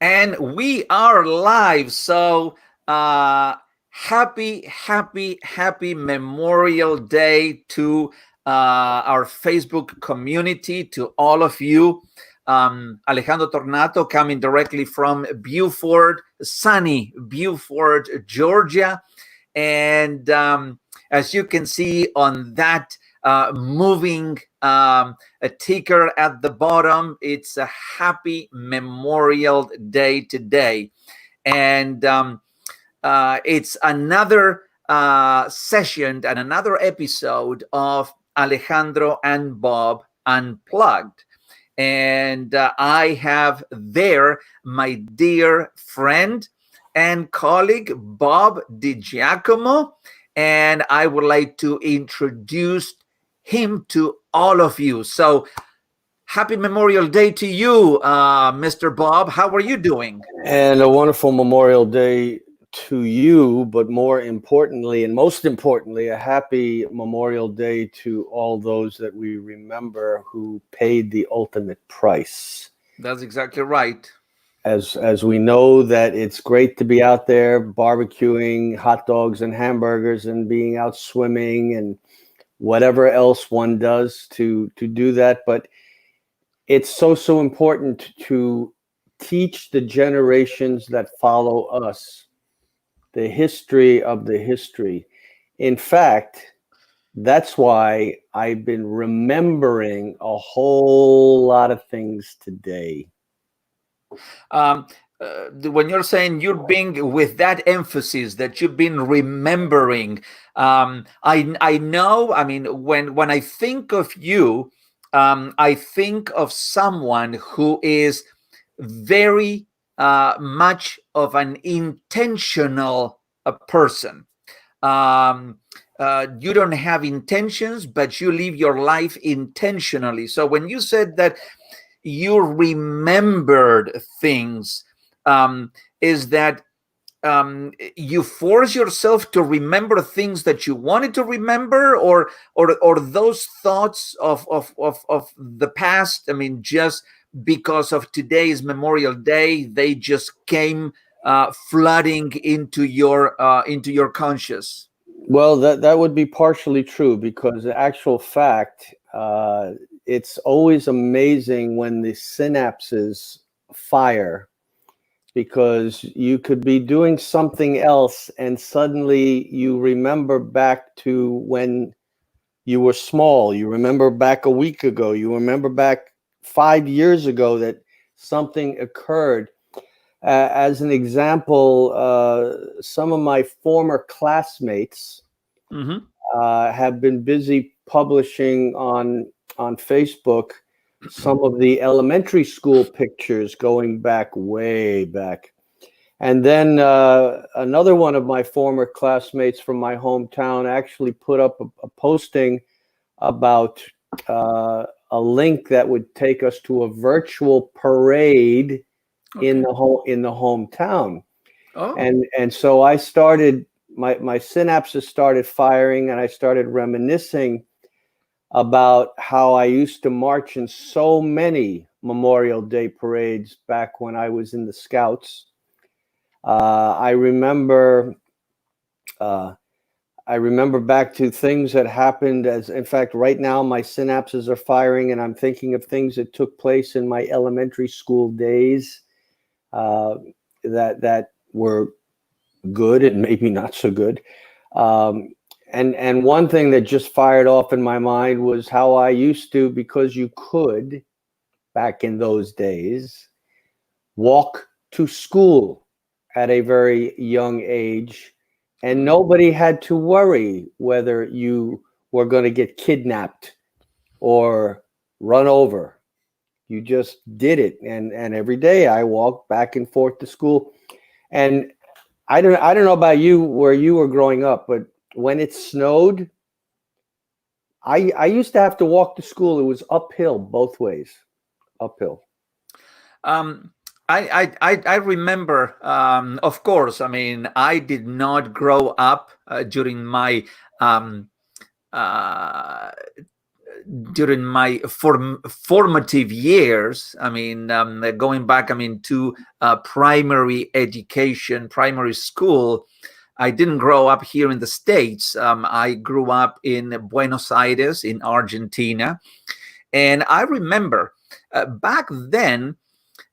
And we are live. So happy, happy Memorial Day to our Facebook community, to all of you. Alejandro Tornato coming directly from Beaufort, sunny Beaufort, Georgia. And as you can see on that moving a ticker at the bottom, it's a happy Memorial Day today. And it's another session and another episode of Alejandro and Bob Unplugged. And I have there my dear friend and colleague, Bob DiGiacomo. And I would like to introduce him to all of you. So happy Memorial Day to you, Mr. Bob. How are you doing? And a wonderful Memorial Day to you, but more importantly, and most importantly, a happy Memorial Day to all those that we remember who paid the ultimate price. That's exactly right. As we know that it's great to be out there barbecuing hot dogs and hamburgers and being out swimming and whatever else one does to do that, but it's so important to teach the generations that follow us the history of the history. In fact, that's why I've been remembering a whole lot of things today. When you're saying you're being with that emphasis that you've been remembering, I know. I mean, when I think of you, I think of someone who is very much of an intentional person. You don't have intentions, but you live your life intentionally. So when you said that you remembered things, is that you force yourself to remember things that you wanted to remember, or those thoughts of the past? I mean, just because of today's Memorial Day, they just came flooding into your conscious. Well, that would be partially true, because the actual fact, it's always amazing when the synapses fire, because you could be doing something else and suddenly you remember back to when you were small. You remember back a week ago. You remember back 5 years ago that something occurred. As an example, some of my former classmates have been busy publishing on Facebook some of the elementary school pictures going back, way back. And then another one of my former classmates from my hometown actually put up a posting about a link that would take us to a virtual parade in the hometown. Oh. And so I started, my synapses started firing, and I started reminiscing about how I used to march in so many Memorial Day parades back when I was in the Scouts. I remember back to things that happened. As in fact, right now my synapses are firing, and I'm thinking of things that took place in my elementary school days that were good and maybe not so good. And one thing that just fired off in my mind was how I used to, because you could, back in those days, walk to school at a very young age, and nobody had to worry whether you were going to get kidnapped or run over. You just did it. And every day I walked back and forth to school. And I don't know about you, where you were growing up, but when it snowed, I used to have to walk to school. It was uphill both ways, uphill. I remember, of course. I mean, I did not grow up during my during my formative years, I mean, going back, I mean, to primary education, primary school, I didn't grow up here in the States. I grew up in Buenos Aires, in Argentina. And I remember back then,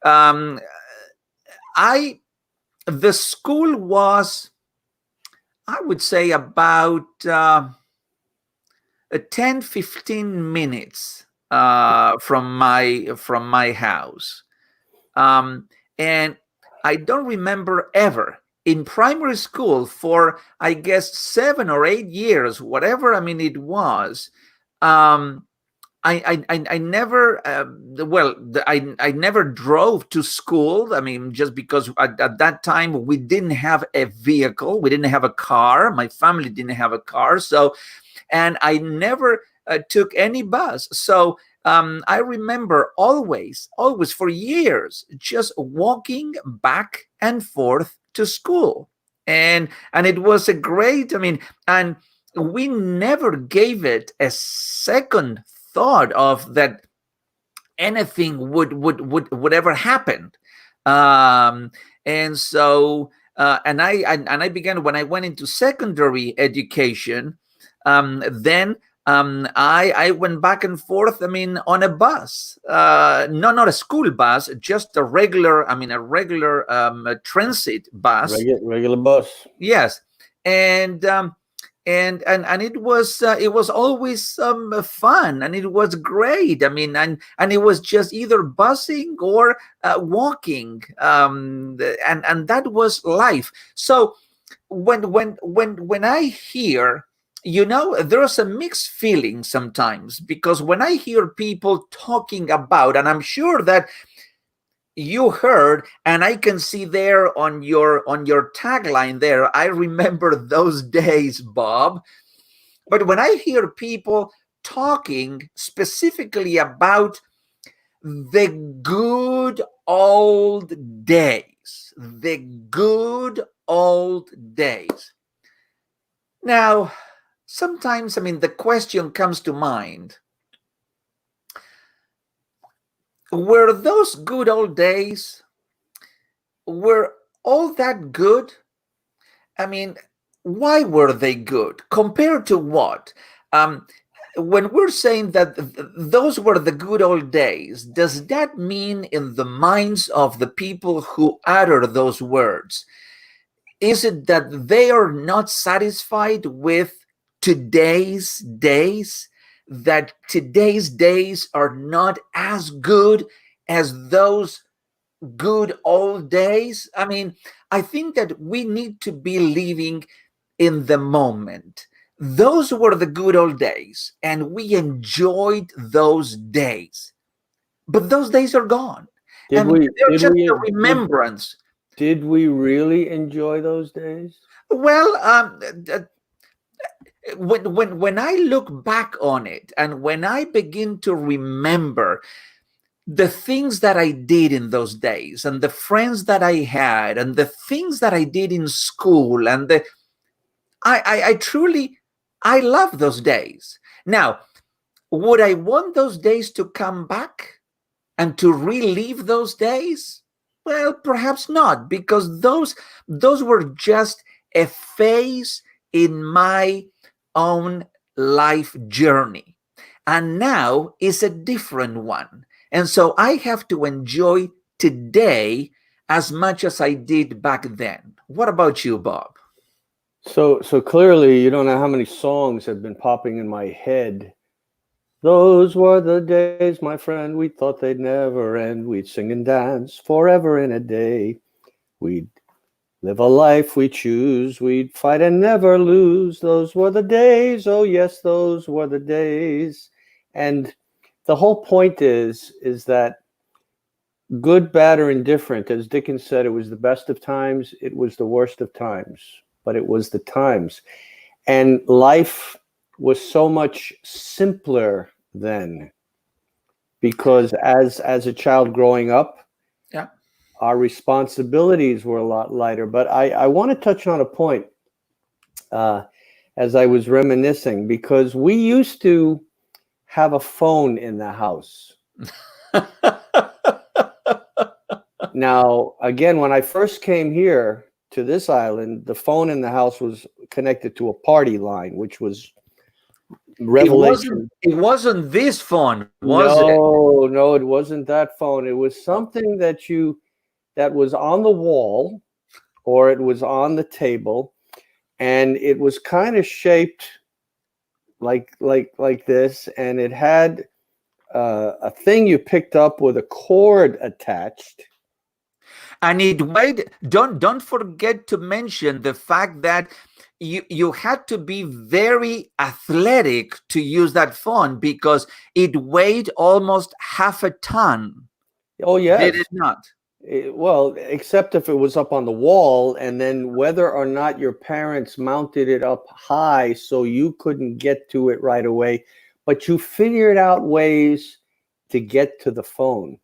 the school was, I would say, about 10, 15 minutes from my house. And I don't remember ever in primary school for, I guess, 7 or 8 years, whatever, I mean, it was. I never I never drove to school. I mean, just because at that time we didn't have a vehicle, we didn't have a car. My family didn't have a car, so, and I never took any bus. So I remember always for years just walking back and forth to school, and it was a great. I mean, and we never gave it a second thought of that anything would ever happen. And so and I began when I went into secondary education. Then I went back and forth, I mean, on a bus, not a school bus, just a regular transit bus. Regular bus. Yes. And it was always fun, and it was great. I mean, and it was just either busing or walking, and that was life. So when I hear, you know, there's a mixed feeling sometimes, because when I hear people talking about, and I'm sure that you heard, and I can see there on your tagline there, I remember those days, Bob. But when I hear people talking specifically about the good old days, now sometimes, I mean, the question comes to mind, were those good old days, were all that good? I mean, why were they good? Compared to what? When we're saying that those were the good old days, does that mean in the minds of the people who utter those words, is it that they are not satisfied with today's days? That today's days are not as good as those good old days? I mean, I think that we need to be living in the moment. Those were the good old days, and we enjoyed those days. But those days are gone. They're just a remembrance. Did we really enjoy those days? Well, when I look back on it, and when I begin to remember the things that I did in those days, and the friends that I had, and the things that I did in school, and I truly, I love those days. Now, would I want those days to come back and to relive those days? Well, perhaps not, because those were just a phase in my own life journey, and now is a different one. And so I have to enjoy today as much as I did back then. What about you, Bob? So clearly you don't know how many songs have been popping in my head. Those were the days, my friend, we thought they'd never end. We'd sing and dance forever in a day. We'd live a life we choose. We'd fight and never lose. Those were the days. Oh, yes, those were the days. And the whole point is that good, bad, or indifferent, as Dickens said, it was the best of times. It was the worst of times, but it was the times. And life was so much simpler then, because as a child growing up, yeah, our responsibilities were a lot lighter. But I want to touch on a point as I was reminiscing, because we used to have a phone in the house. Now, again, when I first came here to this island, the phone in the house was connected to a party line, which was revelation. It wasn't this phone, was it? No, it wasn't that phone. It was something that was on the wall, or it was on the table, and it was kind of shaped like this, and it had a thing you picked up with a cord attached. And it weighed, don't forget to mention the fact that you had to be very athletic to use that phone, because it weighed almost half a ton. Oh, yes. Did it not? Well, except if it was up on the wall, and then whether or not your parents mounted it up high so you couldn't get to it right away, but you figured out ways to get to the phone.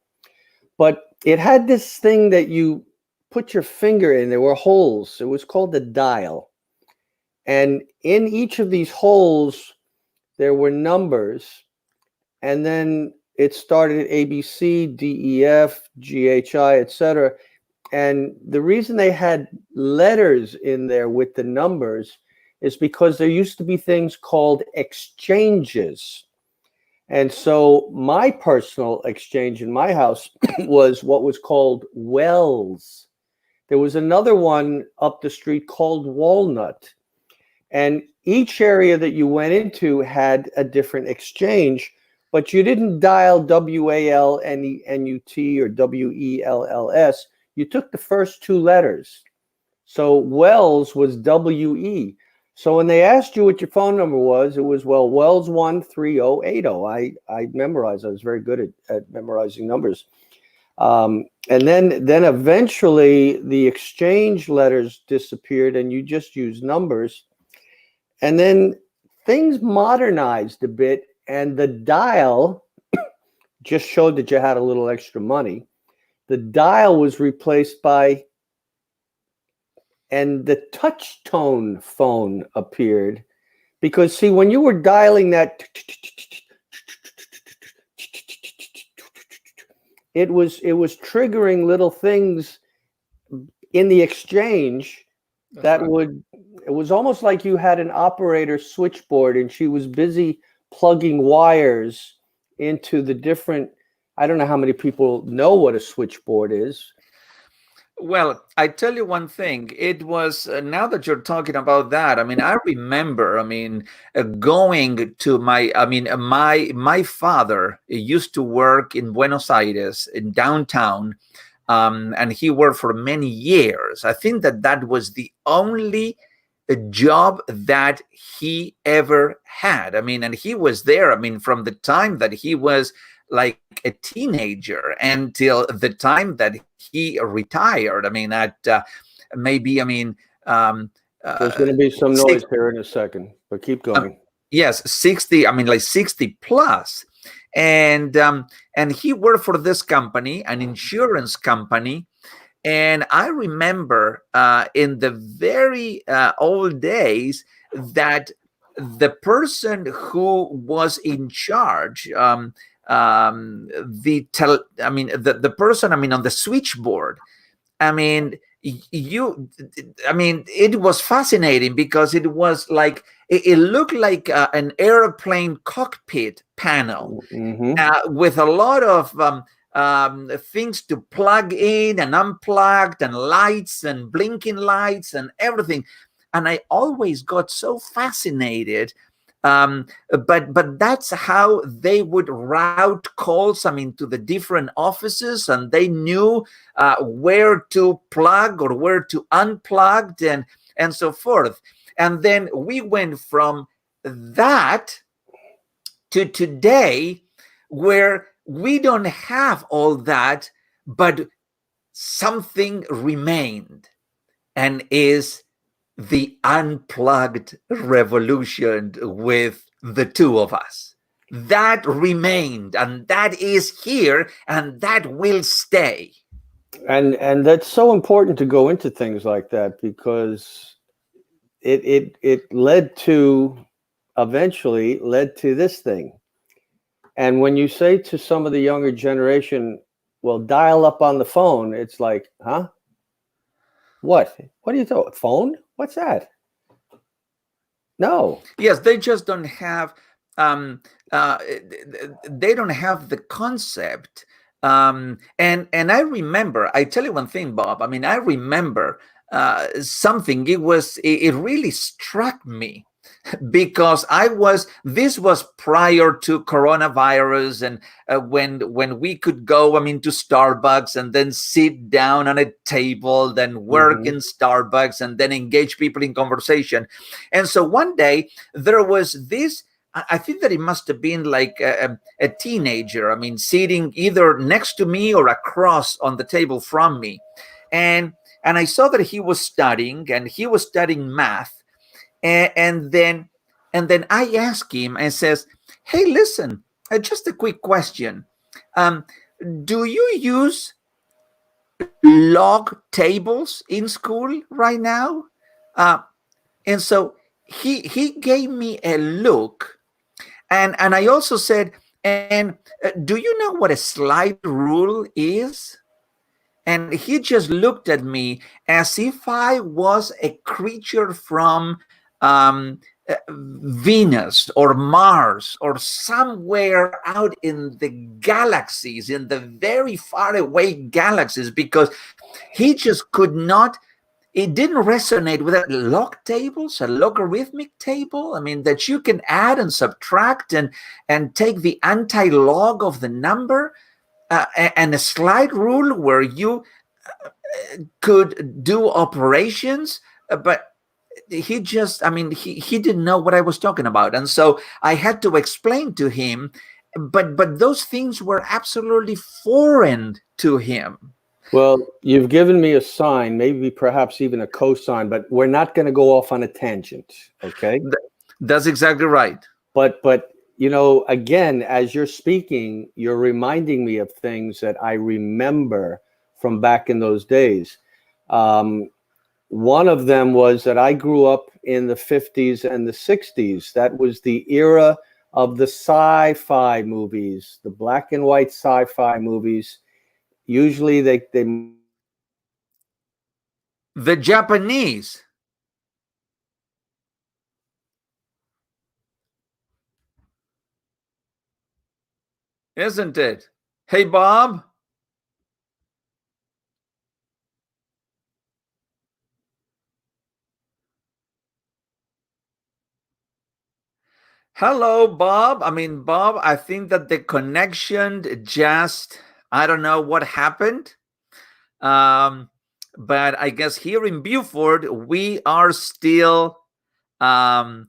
But it had this thing that you put your finger in. There were holes. It was called the dial. And in each of these holes, there were numbers. And then it started at A, B, C, D, E, F, G, H, I, etc. And the reason they had letters in there with the numbers is because there used to be things called exchanges. And so my personal exchange in my house was what was called Wells. There was another one up the street called Walnut. And each area that you went into had a different exchange, but you didn't dial WALNUT or WELLS. You took the first two letters. So Wells was WE. So when they asked you what your phone number was, it was, well, Wells 13080. I memorized. I was very good at memorizing numbers. And then eventually the exchange letters disappeared and you just used numbers. And then things modernized a bit, and the dial just showed that you had a little extra money. The dial was replaced by, and the touch tone phone appeared, because see, when you were dialing that, it was triggering little things in the exchange that would, it was almost like you had an operator switchboard and she was busy plugging wires into the different, I don't know how many people know what a switchboard is. Well, I tell you one thing. It was, now that you're talking about that, I mean, I remember, going to my father used to work in Buenos Aires, in downtown, and he worked for many years. I think that was the only job that he ever had. And he was there, from the time that he was like a teenager until the time that he retired. At maybe, there's going to be some noise here in a second, but keep going. Yes, 60, like 60 plus. And he worked for this company, an insurance company. And I remember in the very old days that the person who was in charge, the person, on the switchboard, it was fascinating, because it was like, it looked like an airplane cockpit panel, with a lot of things to plug in and unplugged, and lights and blinking lights and everything. And I always got so fascinated. But that's how they would route calls, to the different offices, and they knew where to plug or where to unplug, and so forth. And then we went from that to today, where we don't have all that, but something remained, and is the unplugged revolution with the two of us. That remained, and that is here, and that will stay. And that's so important to go into things like that, because it eventually led to this thing. And when you say to some of the younger generation, well, dial up on the phone, it's like, huh? What? What do you thought? Phone? What's that? No. Yes, they just don't have. Um, they don't have the concept. And I remember. I tell you one thing, Bob. I mean, I remember something. It really struck me because this was prior to coronavirus, and when we could go, I mean, to Starbucks and then sit down on a table, then work in Starbucks, and then engage people in conversation. And so one day there was this, I think that it must have been like a teenager, I mean, sitting either next to me or across on the table from me. And I saw that he was studying, and he was studying math. And then I ask him and says, "Hey, listen, just a quick question. Do you use log tables in school right now?" And so he gave me a look, and I also said, "And do you know what a slide rule is?" And he just looked at me as if I was a creature from Venus or Mars or somewhere out in the galaxies, in the very far away galaxies, because he just could not. It didn't resonate with that. Log tables, a logarithmic table. I mean, that you can add and subtract and take the anti-log of the number. And a slide rule where you could do operations, but he just, I mean, he didn't know what I was talking about. And so I had to explain to him, but those things were absolutely foreign to him. Well, you've given me a sign, maybe perhaps even a cosign, but we're not going to go off on a tangent, okay? That's exactly right. But you know, again, as you're speaking, you're reminding me of things that I remember from back in those days. One of them was that I grew up in the 50s and the 60s. That was the era of the sci-fi movies, the black and white sci-fi movies. Usually they the Japanese. Isn't it? Hey, Bob. Hello, Bob. I mean, Bob, I think that the connection just, I don't know what happened. But I guess here in Beaufort, we are still alive.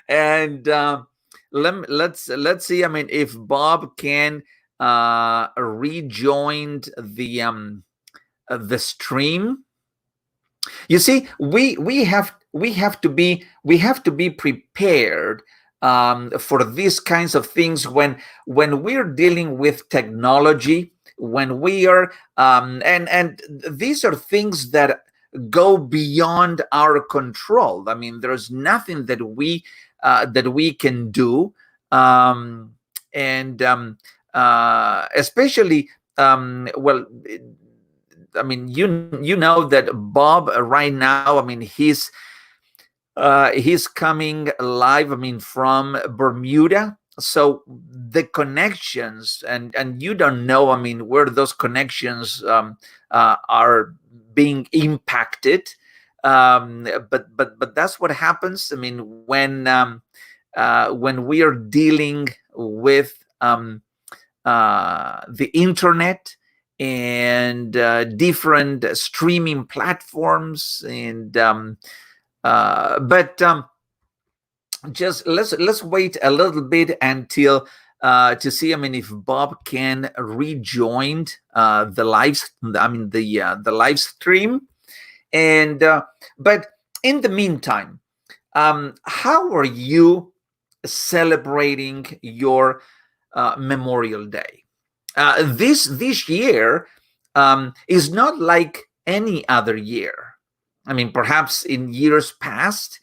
And let's see. I mean, if Bob can rejoin the stream. You see, we have to be prepared for these kinds of things when we're dealing with technology, when we are and these are things that go beyond our control. I mean, there's nothing that we can do, especially well. I mean, you know that Bob right now, I mean, he's coming live, I mean, from Bermuda. So the connections, and you don't know, I mean, where those connections are being impacted. But that's what happens. I mean, when we are dealing with the internet and different streaming platforms, and just let's wait a little bit until to see, I mean, if Bob can rejoin the live stream. And but in the meantime, how are you celebrating your Memorial Day? This year is not like any other year. I mean, perhaps in years past,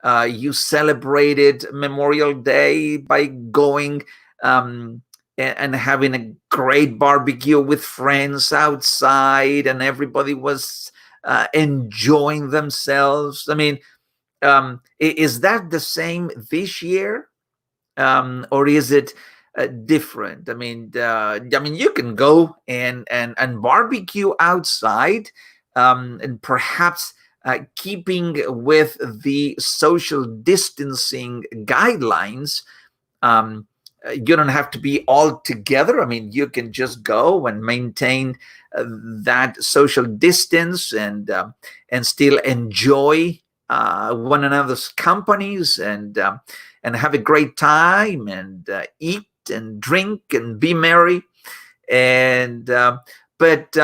You celebrated Memorial Day by going and having a great barbecue with friends outside, and everybody was enjoying themselves. I mean, is that the same this year, or is it different? I mean, you can go and barbecue outside, and perhaps keeping with the social distancing guidelines. You don't have to be all together. I mean, you can just go and maintain that social distance and still enjoy one another's companies and have a great time and eat and drink and be merry. And but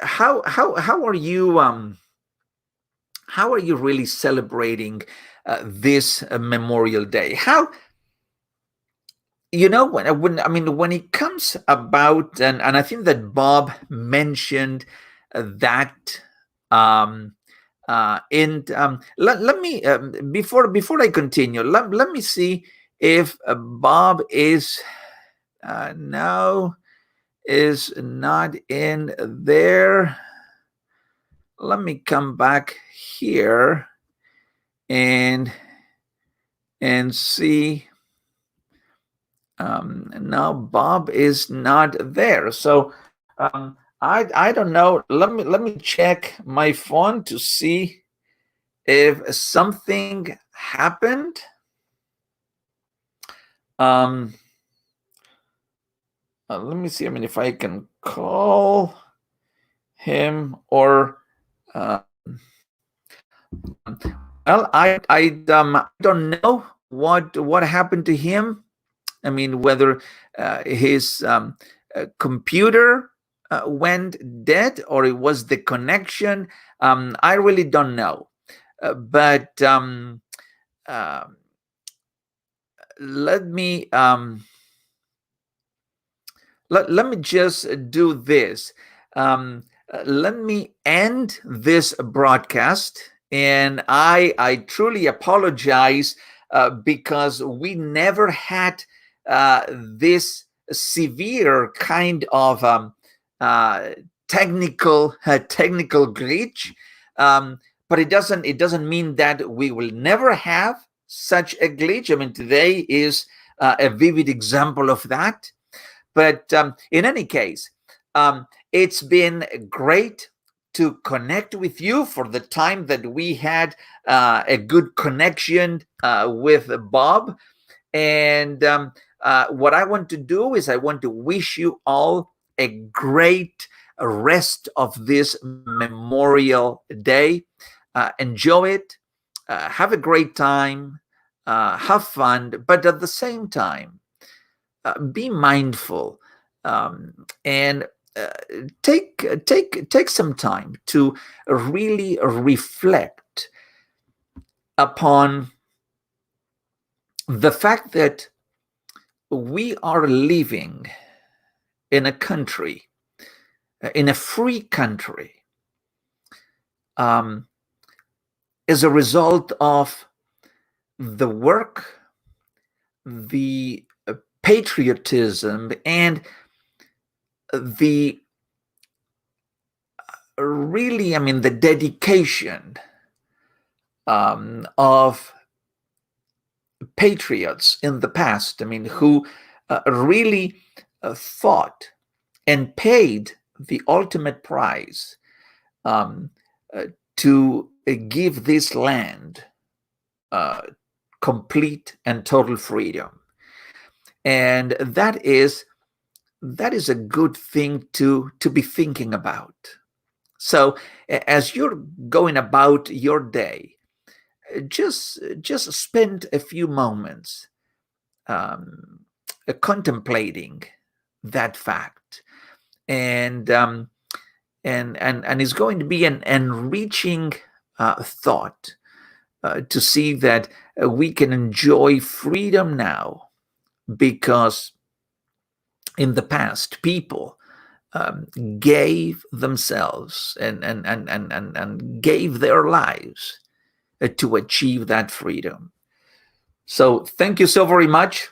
how are you? How are you really celebrating this Memorial Day? How, when it comes about, and I think that Bob mentioned that, let me before I continue, let me see if Bob is no, is not in there. Let me come back here and see. Now Bob is not there, so I don't know. Let me check my phone to see if something happened. Let me see. I mean, if I can call him or. Well, I don't know what happened to him. I mean, whether his computer went dead or it was the connection. I really don't know. But let me let me just do this. Let me end this broadcast, and I truly apologize because we never had this severe kind of technical glitch. But it doesn't mean that we will never have such a glitch. I mean, today is a vivid example of that. But in any case, it's been great to connect with you for the time that we had a good connection with Bob. And what I want to do is I want to wish you all a great rest of this Memorial Day. Enjoy it. Have a great time. Have fun. But at the same time, be mindful and take some time to really reflect upon the fact that we are living in a country, in a free country, as a result of the work, the patriotism, and the the dedication of patriots in the past. I mean, who really fought and paid the ultimate price to give this land complete and total freedom. And that is a good thing to be thinking about. So as you're going about your day, just spend a few moments contemplating that fact, and it's going to be an enriching thought to see that we can enjoy freedom now, because in the past people gave themselves and gave their lives to achieve that freedom. So thank you so very much.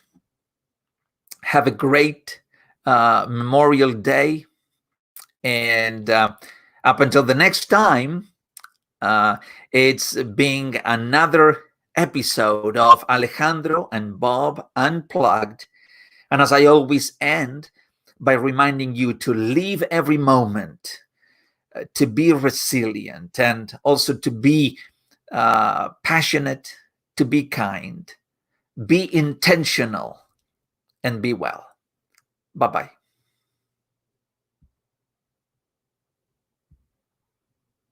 Have a great Memorial Day. And up until the next time, it's being another episode of Alejandro and Bob Unplugged. And as I always end by reminding you to live every moment, to be resilient, and also to be passionate, to be kind, be intentional, and be well. Bye-bye.